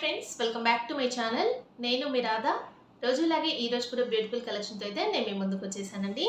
Friends, welcome back to my channel. నేను మీ రాధా. రోజులాగే ఈ రోజు కూడా బ్యూటిఫుల్ కలెక్షన్తో అయితే నేను మీ ముందుకు వచ్చేసానండి.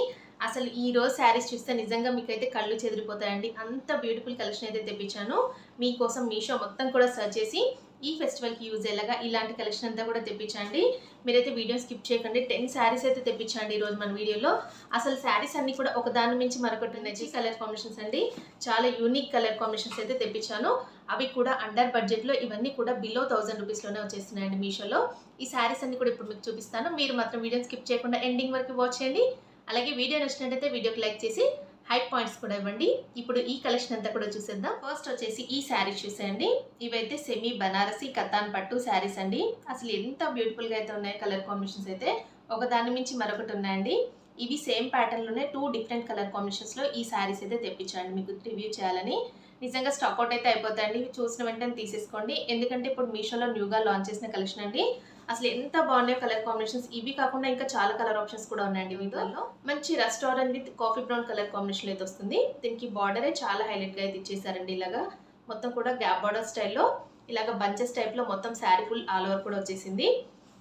అసలు ఈ రోజు శారీస్ చూస్తే నిజంగా మీకైతే కళ్ళు చెదిరిపోతాయండి. అంత బ్యూటిఫుల్ కలెక్షన్ అయితే తెప్పించాను మీకోసం. మీషో మొత్తం కూడా సర్చ్ చేసి ఈ ఫెస్టివల్కి యూజ్ అయ్యేలాగా ఇలాంటి కలెక్షన్ అంతా కూడా తెప్పించండి. మీరైతే వీడియో స్కిప్ చేయకండి. 10 శారీస్ అయితే తెప్పించండి ఈరోజు మన వీడియోలో. అసలు శారీస్ అన్ని కూడా ఒకదాని మించి మరొకటి ఉన్నాయి. కలర్ కాంబినేషన్స్ అండి, చాలా యూనిక్ కలర్ కాంబినేషన్స్ అయితే తెప్పించాను. అవి కూడా అండర్ బడ్జెట్లో, ఇవన్నీ కూడా బిలో 1000 రూపీస్లోనే వచ్చేస్తున్నాయండి మీషోలో. ఈ శారీస్ అన్ని కూడా ఇప్పుడు మీకు చూపిస్తాను. మీరు మాత్రం వీడియోని స్కిప్ చేయకుండా ఎండింగ్ వరకు వాచ్ చేయండి. అలాగే వీడియో నచ్చినట్టయితే వీడియోకి లైక్ చేసి హైప్ పాయింట్స్ కూడా ఇవ్వండి. ఇప్పుడు ఈ కలెక్షన్ అంతా కూడా చూసేద్దాం. ఫస్ట్ వచ్చేసి ఈ శారీస్ చూసేయండి. ఇవైతే సెమీ బనారసి కతాన్ పట్టు శారీస్ అండి. అసలు ఎంత బ్యూటిఫుల్గా అయితే ఉన్నాయి కలర్ కాంబినేషన్స్ అయితే, ఒకదాని మించి మరొకటి ఉన్నాయండి. ఇవి సేమ్ ప్యాటర్న్లోనే 2 డిఫరెంట్ కలర్ కాంబినేషన్స్లో ఈ శారీస్ అయితే తెప్పించండి మీకు రివ్యూ చేయాలని. నిజంగా స్టాక్ అవుట్ అయితే అయిపోతాయండి. చూసిన వెంటనే తీసేసుకోండి, ఎందుకంటే ఇప్పుడు మీషోలో న్యూగా లాంచ్ చేసిన కలెక్షన్ అండి. అసలు ఎంత బాగున్నాయో కలర్ కాంబినేషన్స్. ఇవి కాకుండా ఇంకా చాలా కలర్ ఆప్షన్స్ కూడా ఉన్నాయండి వీటిలో. మంచి restaurant with coffee brown colour combination అయితే వస్తుంది. దీనికి బార్డరే చాలా హైలైట్గా అయితే ఇచ్చేసారండి. ఇలాగా మొత్తం కూడా గ్యాప్ బార్డర్ స్టైల్లో ఇలాగ బంచెస్ టైప్లో మొత్తం శారీ ఫుల్ ఆల్ ఓవర్ కూడా వచ్చేసింది.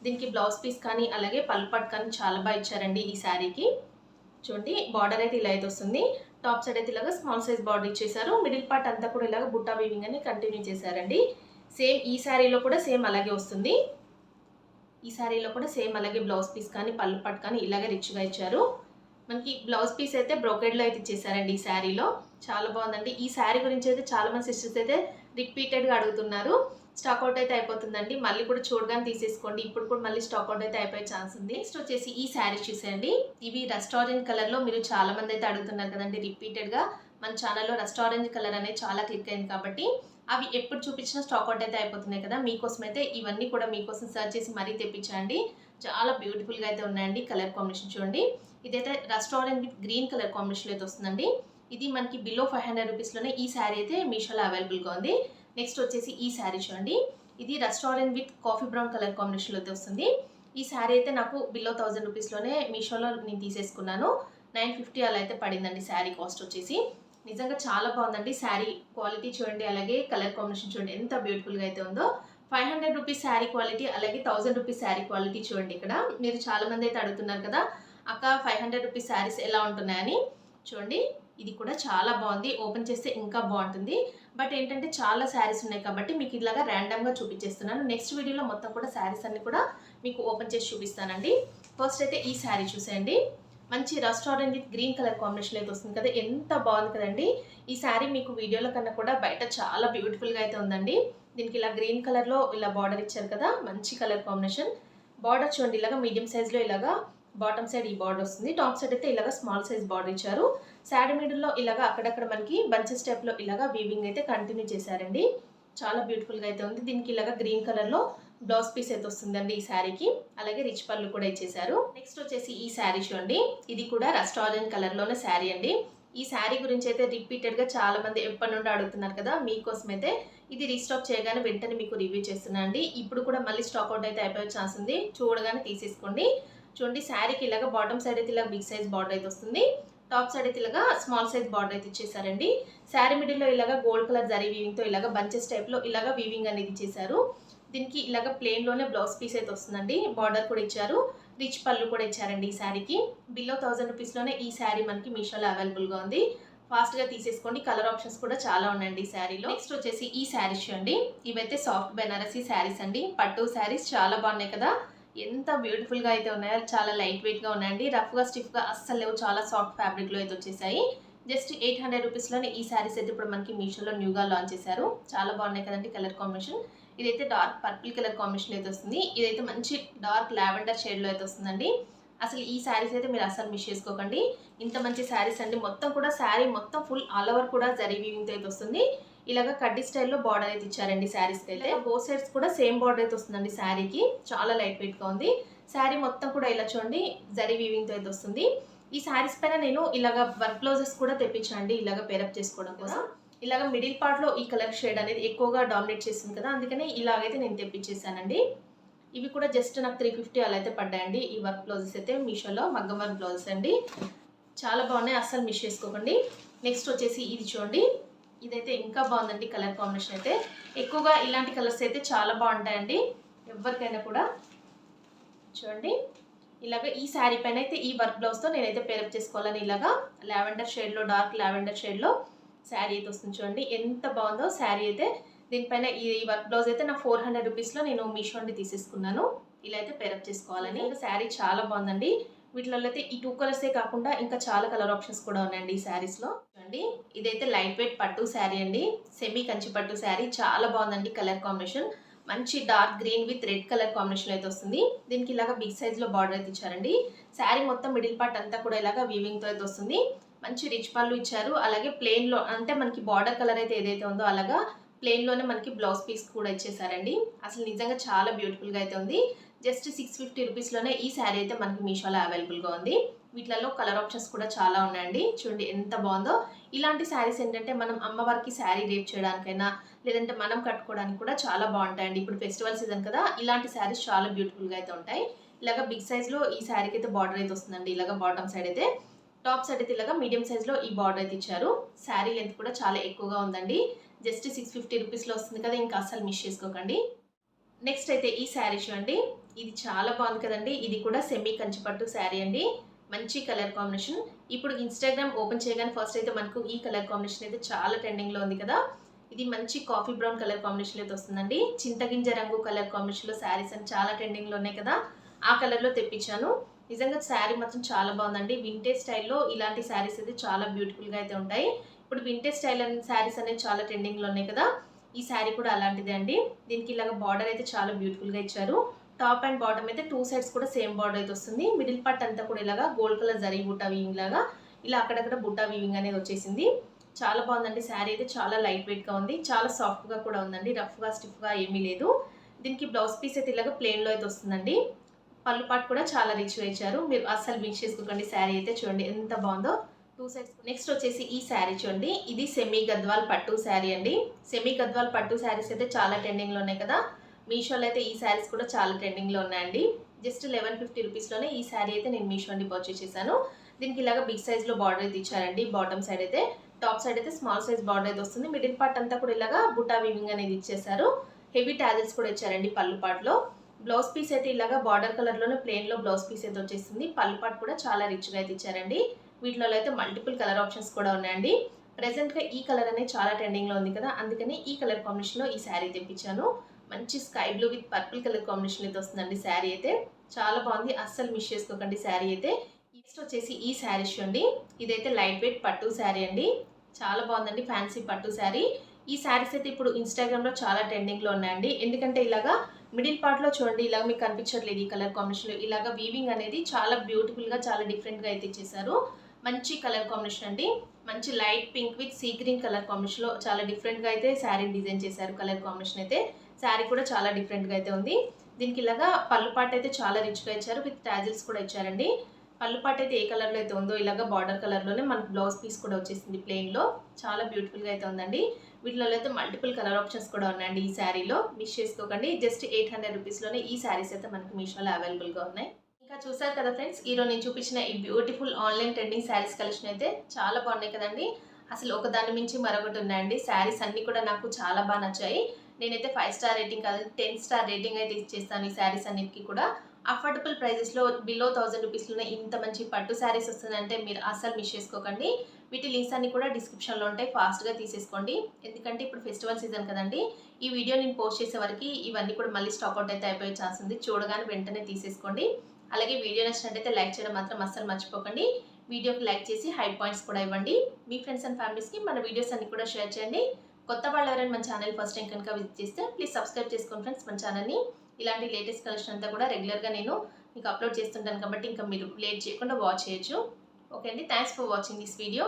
దీనికి బ్లౌజ్ పీస్ కానీ అలాగే పల్పట్ కానీ చాలా బాగా ఇచ్చారండి ఈ శారీకి. చూడండి, బార్డర్ అయితే ఇలా అయితే వస్తుంది. టాప్ సైడ్ అయితే ఇలాగ స్మాల్ సైజ్ బార్డర్ ఇచ్చేసారు. మిడిల్ పార్ట్ అంతా కూడా ఇలాగ బుట్టా వీవింగ్ అని కంటిన్యూ చేశారండి. సేమ్ ఈ శారీలో కూడా సేమ్ అలాగే వస్తుంది. ఈ శారీలో కూడా సేమ్ అలాగే బ్లౌజ్ పీస్ కానీ పళ్ళు పట్టు కానీ ఇలాగే రిచ్గా ఇచ్చారు. మనకి బ్లౌజ్ పీస్ అయితే బ్రోకెడ్లో అయితే ఇచ్చేసారండి ఈ శారీలో. చాలా బాగుందండి. ఈ శారీ గురించి అయితే చాలా మంది సిస్టర్స్ అయితే రిపీటెడ్గా అడుగుతున్నారు. స్టాక్ అవుట్ అయితే అయిపోతుందండి. మళ్ళీ కూడా చూడగానే తీసేసుకోండి. ఇప్పుడు కూడా మళ్ళీ స్టాక్ అవుట్ అయితే అయిపోయే ఛాన్స్ ఉంది. నెక్స్ట్ వచ్చేసి ఈ శారీస్ చూసేయండి. ఇవి రెస్టారెంట్ కలర్లో మీరు చాలా మంది అయితే అడుగుతున్నారు కదండి రిపీటెడ్గా. మన ఛానల్లో రెస్టారెంట్ కలర్ అనేది చాలా క్లిక్ అయింది కాబట్టి అవి ఎప్పుడు చూపించినా స్టాక్ అవుట్ అయితే అయిపోతున్నాయి కదా. మీకోసం అయితే ఇవన్నీ కూడా మీకోసం సర్చ్ చేసి మరీ తెప్పించండి. చాలా బ్యూటిఫుల్గా అయితే ఉన్నాయండి. కలర్ కాంబినేషన్ చూడండి. ఇదైతే restaurant with green colour combination అయితే వస్తుందండి. ఇది మనకి బిలో 500 రూపీస్లోనే ఈ శారీ అయితే మీషోలో అవైలబుల్గా ఉంది. నెక్స్ట్ వచ్చేసి ఈ శారీ చూడండి. ఇది restaurant with coffee brown colour కాంబినేషన్లో అయితే వస్తుంది. ఈ శారీ అయితే నాకు బిలో 1000 రూపీస్లోనే మీషోలో నేను తీసేసుకున్నాను. 950 అలా అయితే పడిందండి శారీ కాస్ట్ వచ్చేసి. నిజంగా చాలా బాగుందండి. శారీ క్వాలిటీ చూడండి, అలాగే కలర్ కాంబినేషన్ చూడండి ఎంత బ్యూటిఫుల్గా అయితే ఉందో. 500 రూపీస్ శారీ క్వాలిటీ, అలాగే 1000 రూపీస్ శారీ క్వాలిటీ చూడండి. ఇక్కడ మీరు చాలా మంది అయితే అడుగుతున్నారు కదా, అక్క 500 రూపీస్ శారీస్ ఎలా ఉంటున్నాయని. చూడండి, ఇది కూడా చాలా బాగుంది. ఓపెన్ చేస్తే ఇంకా బాగుంటుంది. బట్ ఏంటంటే చాలా శారీస్ ఉన్నాయి కాబట్టి మీకు ఇలాగా ర్యాండమ్గా చూపించేస్తున్నాను. నెక్స్ట్ వీడియోలో మొత్తం కూడా శారీస్ అన్ని కూడా మీకు ఓపెన్ చేసి చూపిస్తానండి. ఫస్ట్ అయితే ఈ శారీ చూసేయండి. మంచి restaurant with green colour combination అయితే వస్తుంది కదా, ఎంత బాగుంది కదండి. ఈ శారీ మీకు వీడియోలో కన్నా కూడా బయట చాలా బ్యూటిఫుల్గా అయితే ఉందండి. దీనికి ఇలా గ్రీన్ కలర్లో ఇలా బార్డర్ ఇచ్చారు కదా, మంచి కలర్ కాంబినేషన్. బార్డర్ చూడండి, ఇలాగా మీడియం సైజ్లో ఇలాగా బాటమ్ సైడ్ ఈ బార్డర్ వస్తుంది. టాప్ సైడ్ అయితే ఇలాగా స్మాల్ సైజ్ బార్డర్ ఇచ్చారు. శారీ మిడిల్లో ఇలాగా అక్కడక్కడ మనకి బంచెస్ టైప్లో ఇలాగా వీవింగ్ అయితే కంటిన్యూ చేశారండి. చాలా బ్యూటిఫుల్గా అయితే ఉంది. దీనికి ఇలాగా గ్రీన్ కలర్లో బ్లౌజ్ పీస్ అయితే వస్తుందండి ఈ శారీకి. అలాగే రిచ్ పళ్ళు కూడా ఇచ్చేసారు. నెక్స్ట్ వచ్చేసి ఈ శారీ చూడండి. ఇది కూడా రెస్టారెంట్ కలర్లోనే శారీ అండి. ఈ శారీ గురించి అయితే రిపీటెడ్గా చాలా మంది ఎప్పటి నుండి అడుగుతున్నారు కదా, మీకోసం అయితే ఇది రీస్టాక్ చేయగానే వెంటనే మీకు రివ్యూ చేస్తున్నా అండి. ఇప్పుడు కూడా మళ్ళీ స్టాక్ అవుట్ అయితే అయిపోయే ఛాన్స్ ఉంది. చూడగానే తీసేసుకోండి. చూడండి, శారీకి ఇలాగా బాటమ్ సైడ్ అయితే ఇలా బిగ్ సైజ్ బార్డర్ అయితే వస్తుంది. టాప్ సైడ్ అయితే ఇలాగా స్మాల్ సైజ్ బార్డర్ అయితే ఇచ్చేసారండి. శారీ మిడిల్లో ఇలాగా గోల్డ్ కలర్ జరీ వీవింగ్తో ఇలాగా బంచెస్ టైప్లో ఇలాగా వీవింగ్ అనేది ఇచ్చేసారు. దీనికి ఇలాగ ప్లెయిన్లోనే బ్లౌజ్ పీస్ అయితే వస్తుందండి. బార్డర్ కూడా ఇచ్చారు, రిచ్ పళ్ళు కూడా ఇచ్చారండి ఈ శారీకి. బిలో 1000 రూపీస్లోనే ఈ శారీ మనకి మీషోలో అవైలబుల్గా ఉంది. ఫాస్ట్గా తీసేసుకోండి. కలర్ ఆప్షన్స్ కూడా చాలా ఉన్నాయండి ఈ శారీలో. నెక్స్ట్ వచ్చేసి ఈ శారీస్ చూడండి. ఇవైతే సాఫ్ట్ బెనారసీ శారీస్ అండి. పట్టు శారీస్ చాలా బాగున్నాయి కదా, ఎంత బ్యూటిఫుల్గా అయితే ఉన్నాయో. చాలా లైట్ వెయిట్గా ఉన్నాయండి. రఫ్గా స్టిఫ్గా అస్సలు లేవు. చాలా సాఫ్ట్ ఫ్యాబ్రిక్లో అయితే వచ్చేసాయి. జస్ట్ 800 రూపీస్లోనే ఈ శారీస్ అయితే ఇప్పుడు మనకి మీషోలో న్యూగా లాంచ్ చేశారు. చాలా బాగున్నాయి కదండి కలర్ కాంబినేషన్. ఇదైతే డార్క్ పర్పుల్ కలర్ కాంబినేషన్ అయితే వస్తుంది. ఇదైతే మంచి డార్క్ లావెండర్ షేడ్లో అయితే వస్తుందండి. అసలు ఈ శారీస్ అయితే మీరు అసలు మిస్ చేసుకోకండి. ఇంత మంచి శారీస్ అండి. మొత్తం కూడా శారీ మొత్తం ఫుల్ ఆల్ ఓవర్ కూడా జరీ వీవింగ్తో అయితే వస్తుంది. ఇలాగ కడ్డీ స్టైల్లో బార్డర్ అయితే ఇచ్చారండి శారీస్కి అయితే. బోత్ సైడ్స్ కూడా సేమ్ బార్డర్ అయితే వస్తుందండి శారీకి. చాలా లైట్ వెయిట్గా ఉంది. శారీ మొత్తం కూడా ఇలా చూడండి జరీ వీవింగ్తో అయితే వస్తుంది. ఈ శారీస్ పైన నేను ఇలాగ వర్క్ బ్లౌజెస్ కూడా తెప్పించండి, ఇలాగ పేరప్ చేసుకోవడం కోసం. ఇలాగ మిడిల్ పార్ట్లో ఈ కలర్ షేడ్ అనేది ఎక్కువగా డామినేట్ చేస్తుంది కదా, అందుకని ఇలాగైతే నేను తెప్పించేసానండి. ఇవి కూడా జస్ట్ నాకు 350 అలా అయితే పడ్డాయండి. ఈ వర్క్ బ్లౌజెస్ అయితే మీషోలో మగ్గం వర్క్ బ్లౌజెస్ అండి. చాలా బాగున్నాయి, అస్సలు మిస్ చేసుకోకండి. నెక్స్ట్ వచ్చేసి ఇది చూడండి. ఇదైతే ఇంకా బాగుందండి కలర్ కాంబినేషన్ అయితే. ఎక్కువగా ఇలాంటి కలర్స్ అయితే చాలా బాగుంటాయండి ఎవరికైనా కూడా. చూడండి ఇలాగ ఈ శారీ పైన అయితే ఈ వర్క్ బ్లౌజ్తో నేనైతే పేరప్ చేసుకోవాలని ఇలాగా లావెండర్ షేడ్లో, డార్క్ లావెండర్ షేడ్లో శారీ అయితే వస్తుంది. చూడండి ఎంత బాగుందో శారీ అయితే. దీనిపైన ఈ వర్క్ బ్లౌజ్ అయితే నా 400 రూపీస్లో నేను మీషో నుండి తీసేసుకున్నాను. ఇలా అయితే పేరప్ చేసుకోవాలని. శారీ చాలా బాగుందండి. వీటిలో అయితే ఈ 2 కలర్సే కాకుండా ఇంకా చాలా కలర్ ఆప్షన్స్ కూడా ఉన్నాయండి ఈ శారీస్లో. చూడండి ఇదైతే లైట్ వెయిట్ పట్టు శారీ అండి. సెమీ కంచి పట్టు శారీ చాలా బాగుందండి. కలర్ కాంబినేషన్ మంచి dark green with red colour combination అయితే వస్తుంది. దీనికి ఇలాగా బిగ్ సైజ్ లో బార్డర్ అయితే ఇచ్చారండి. శారీ మొత్తం మిడిల్ పార్ట్ అంతా కూడా ఇలాగా వీవింగ్ తో అయితే వస్తుంది. మంచి రిచ్ పళ్ళు ఇచ్చారు. అలాగే ప్లెయిన్ లో అంటే మనకి బార్డర్ కలర్ అయితే ఏదైతే ఉందో అలాగా ప్లెయిన్ లోనే మనకి బ్లౌజ్ పీస్ కూడా ఇచ్చేసారండి. అసలు నిజంగా చాలా బ్యూటిఫుల్ గా అయితే ఉంది. జస్ట్ 650 రూపీస్ లోనే ఈ శారీ అయితే మనకి మీషోలో అవైలబుల్ గా ఉంది. వీటిలలో కలర్ ఆప్షన్స్ కూడా చాలా ఉన్నాయండి. చూడండి ఎంత బాగుందో. ఇలాంటి శారీస్ ఏంటంటే మనం అమ్మవారికి శారీ రేప్ చేయడానికైనా లేదంటే మనం కట్టుకోవడానికి కూడా చాలా బాగుంటాయండి. ఇప్పుడు ఫెస్టివల్ సీజన్ కదా, ఇలాంటి శారీస్ చాలా బ్యూటిఫుల్గా అయితే ఉంటాయి. ఇలాగ బిగ్ సైజ్లో ఈ శారీకి అయితే బార్డర్ అయితే వస్తుందండి. ఇలాగ బాటమ్ సైడ్ అయితే, టాప్ సైడ్ అయితే ఇలాగ మీడియం సైజ్లో ఈ బార్డర్ అయితే ఇచ్చారు. శారీ లెంత్ కూడా చాలా ఎక్కువగా ఉందండి. జస్ట్ 650 రూపీస్లో వస్తుంది కదా, ఇంకా అస్సలు మిస్ చేసుకోకండి. నెక్స్ట్ అయితే ఈ శారీ చూడండి. ఇది చాలా బాగుంది కదండి. ఇది కూడా సెమీ కంచిపట్టు శారీ అండి. మంచి కలర్ కాంబినేషన్. ఇప్పుడు ఇన్స్టాగ్రామ్ ఓపెన్ చేయగానే ఫస్ట్ అయితే మనకు ఈ కలర్ కాంబినేషన్ అయితే చాలా ట్రెండింగ్లో ఉంది కదా. ఇది మంచి కాఫీ బ్రౌన్ కలర్ కాంబినేషన్ అయితే వస్తుందండి. చింతగింజ రంగు కలర్ కాంబినేషన్లో శారీస్ అని చాలా ట్రెండింగ్లో ఉన్నాయి కదా, ఆ కలర్లో తెప్పించాను. నిజంగా శారీ మాత్రం చాలా బాగుందండి. వింటేజ్ స్టైల్లో ఇలాంటి శారీస్ అయితే చాలా బ్యూటిఫుల్గా అయితే ఉంటాయి. ఇప్పుడు వింటేజ్ స్టైల్ అనే శారీస్ అనేది చాలా ట్రెండింగ్లో ఉన్నాయి కదా, ఈ శారీ కూడా అలాంటిదే అండి. దీనికి ఇలాగ బార్డర్ అయితే చాలా బ్యూటిఫుల్గా ఇచ్చారు. టాప్ అండ్ బాటమ్ అయితే 2 సైడ్స్ కూడా సేమ్ బార్డర్ అయితే వస్తుంది. మిడిల్ పార్ట్ అంతా కూడా ఇలాగా gold colour zari Butta weaving లాగా ఇలా అక్కడక్కడ బుట్టా వీవింగ్ అనేది వచ్చేసింది. చాలా బాగుందండి. శారీ అయితే చాలా లైట్ వెయిట్గా ఉంది. చాలా సాఫ్ట్గా కూడా ఉందండి. రఫ్గా స్టిఫ్గా ఏమీ లేదు. దీనికి బ్లౌజ్ పీస్ అయితే ఇలాగ ప్లెయిన్లో అయితే వస్తుందండి. పళ్ళు పాటు కూడా చాలా రిచ్గా ఇచ్చారు. మీరు అస్సలు మిక్స్ చేసుకోకండి. శారీ అయితే చూడండి ఎంత బాగుందో. 2 సైడ్స్. నెక్స్ట్ వచ్చేసి ఈ శారీ చూడండి. ఇది సెమీ గద్వాల్ పట్టు శారీ అండి. సెమీ గద్వాల్ పట్టు శారీస్ అయితే చాలా ట్రెండింగ్లో ఉన్నాయి కదా, మీషోలో అయితే ఈ శారీస్ కూడా చాలా ట్రెండింగ్లో ఉన్నాయండి. జస్ట్ 1150 రూపీస్లోనే ఈ శారీ అయితే నేను మీషో నుండి పర్చేస్ చేశాను. దీనికి ఇలాగ బిగ్ సైజ్లో బార్డర్ అయితే ఇచ్చారండి. బాటమ్ సైడ్ అయితే, టాప్ సైడ్ అయితే స్మాల్ సైజ్ బార్డర్ అయితే వస్తుంది. మిడిల్ పార్ట్ అంతా కూడా ఇలాగా బుటా వీవింగ్ అనేది ఇచ్చేసారు. హెవీ టాజిల్స్ కూడా ఇచ్చారండి పళ్ళు పార్ట్లో. బ్లౌజ్ పీస్ అయితే ఇలాగా బార్డర్ కలర్లోనే ప్లెయిన్లో బ్లౌజ్ పీస్ అయితే వచ్చేసింది. పళ్ళు పార్ట్ కూడా చాలా రిచ్గా అయితే ఇచ్చారండి. వీటిలో అయితే మల్టిపుల్ కలర్ ఆప్షన్స్ కూడా ఉన్నాయండి. ప్రెసెంట్గా ఈ కలర్ అనేది చాలా ట్రెండింగ్లో ఉంది కదా, అందుకని ఈ కలర్ కాంబినేషన్లో ఈ శారీ తెప్పించాను. మంచి sky blue with purple colour combination అయితే వస్తుందండి. శారీ అయితే చాలా బాగుంది. అస్సలు మిస్ చేసుకోకండి శారీ అయితే. నెక్స్ట్ వచ్చేసి ఈ శారీ చూడండి. ఇదైతే లైట్ వెయిట్ పట్టు శారీ అండి. చాలా బాగుందండి. ఫ్యాన్సీ పట్టు శారీ. ఈ శారీస్ అయితే ఇప్పుడు ఇన్స్టాగ్రామ్లో చాలా ట్రెండింగ్లో ఉన్నాయండి. ఎందుకంటే ఇలాగా మిడిల్ పార్ట్లో చూడండి, ఇలాగ మీకు కనిపించట్లేదు ఈ కలర్ కాంబినేషన్లో. ఇలాగ వీవింగ్ అనేది చాలా బ్యూటిఫుల్గా చాలా డిఫరెంట్గా అయితే ఇచ్చేసారు. మంచి కలర్ కాంబినేషన్ అండి. మంచి light pink with sea green colour కాంబినేషన్లో చాలా డిఫరెంట్గా అయితే శారీ డిజైన్ చేశారు. కలర్ కాంబినేషన్ అయితే శారీ కూడా చాలా డిఫరెంట్గా అయితే ఉంది. దీనికి ఇలాగా పళ్ళు పాట అయితే చాలా రిచ్గా ఇచ్చారు. విత్ టాజిల్స్ కూడా ఇచ్చారండి. పళ్ళు పాట అయితే ఏ కలర్లో అయితే ఉందో ఇలాగా బార్డర్ కలర్లోనే మనకు బ్లౌజ్ పీస్ కూడా వచ్చేసింది ప్లెయిన్లో. చాలా బ్యూటిఫుల్గా అయితే ఉందండి. వీటిలో అయితే మల్టిపుల్ కలర్ ఆప్షన్స్ కూడా ఉన్నాయండి ఈ శారీలో. మిస్ చేసుకోకండి. జస్ట్ 800 రూపీస్లోనే ఈ శారీస్ అయితే మనకి మీషోలో అవైలబుల్గా ఉన్నాయి. ఇంకా చూసారు కదా ఫ్రెండ్స్, ఈరోజు నేను చూపించిన ఈ beautiful online trending saris collection అయితే చాలా బాగున్నాయి కదండి. అసలు ఒకదాని మించి మరొకటి ఉన్నాయండి. శారీస్ అన్నీ కూడా నాకు చాలా బాగా నచ్చాయి. నేనైతే 5 స్టార్ రేటింగ్ కాదు 10 స్టార్ రేటింగ్ అయితే ఇచ్చేస్తాను ఈ శారీస్ అన్నిటికీ కూడా. అఫోర్డబుల్ ప్రైజెస్లో బిలో 1000 రూపీస్లోనే ఇంత మంచి పట్టు శారీస్ వస్తుందంటే మీరు అస్సలు మిస్ చేసుకోకండి. వీటి లింక్స్ అన్ని కూడా డిస్క్రిప్షన్లో ఉంటాయి. ఫాస్ట్గా తీసేసుకోండి. ఎందుకంటే ఇప్పుడు ఫెస్టివల్ సీజన్ కదండి. ఈ వీడియో నేను పోస్ట్ చేసే వరకు ఇవన్నీ కూడా మళ్ళీ స్టాక్అవుట్ అయితే అయిపోయే ఛాన్స్ ఉంది. చూడగానే వెంటనే తీసేసుకోండి. అలాగే వీడియో నచ్చినట్టయితే లైక్ చేయడం మాత్రం అస్సలు మర్చిపోకండి. వీడియోకి లైక్ చేసి హై పాయింట్స్ కూడా ఇవ్వండి. మీ ఫ్రెండ్స్ అండ్ ఫ్యామిలీస్కి మన వీడియోస్ అన్ని కూడా షేర్ చేయండి. కొత్త వాళ్ళు ఎవరైనా మన ఛానల్ ఫస్ట్ టైం కనుక విజిట్ చేస్తే ప్లీజ్ సబ్స్క్రైబ్ చేసుకోండి ఫ్రెండ్స్ మన ఛానల్ని. ఇలాంటి లేటెస్ట్ కలెక్షన్ అంతా కూడా రెగ్యులర్గా నేను మీకు అప్లోడ్ చేస్తుంటాను కాబట్టి ఇంకా మీరు లేట్ చేయకుండా వాచ్ చేయొచ్చు. ఓకే అండి, thanks for watching this video.